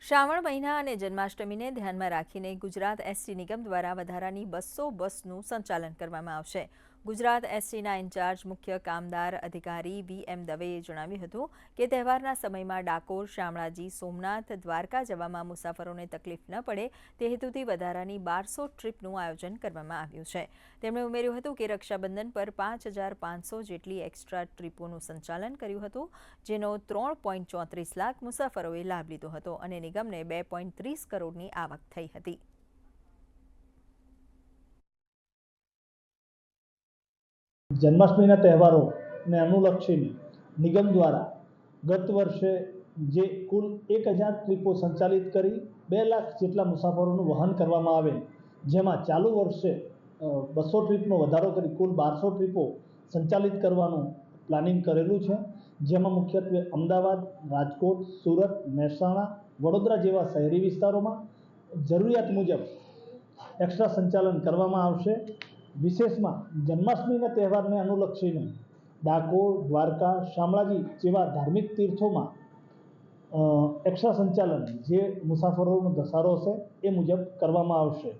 શ્રાવણ મહિના અને જન્માષ્ટમીને ધ્યાનમાં રાખીને ગુજરાત એસટી નિગમ દ્વારા વધારાની 200 બસનું સંચાલન કરવામાં આવશે। ગુજરાત એસટીના ઇન્ચાર્જ મુખ્ય કામદાર અધિકારી વી.એમ. દવેએ જણાવ્યું હતું કે તહેવારના સમયમાં ડાકોર, શામળાજી, સોમનાથ, દ્વારકા જવામાં મુસાફરોને તકલીફ ન પડે તે હેતુથી વધારાની 1200 ટ્રીપનું આયોજન કરવામાં આવ્યું છે। તેમણે ઉમેર્યું હતું કે રક્ષાબંધન પર 5500 જેટલી એક્સ્ટ્રા ટ્રીપોનું સંચાલન કર્યું હતું, જેનો 3.34 લાખ મુસાફરોએ લાભ લીધો હતો અને નિગમને 2.30 કરોડની આવક થઈ હતી। જન્માષ્ટમીના તહેવારોને અનુલક્ષીને નિગમ દ્વારા ગત વર્ષે જે કુલ 1000 ટ્રીપો સંચાલિત કરી 2 લાખ જેટલા મુસાફરોનું વહન કરવામાં આવેલ, જેમાં ચાલુ વર્ષે 200 ટ્રીપનો વધારો કરી કુલ 1200 ટ્રીપો સંચાલિત કરવાનું પ્લાનિંગ કરેલું છે। જેમાં મુખ્યત્વે અમદાવાદ, રાજકોટ, સુરત, મહેસાણા, વડોદરા જેવા શહેરી વિસ્તારોમાં જરૂરિયાત મુજબ એક્સ્ટ્રા સંચાલન કરવામાં આવશે। વિશેષમાં જન્માષ્ટમીના તહેવારને અનુલક્ષીને ડાકોર, દ્વારકા, શામળાજી જેવા ધાર્મિક તીર્થોમાં એક્સ્ટ્રા સંચાલન જે મુસાફરોનો ધસારો છે એ મુજબ કરવામાં આવશે।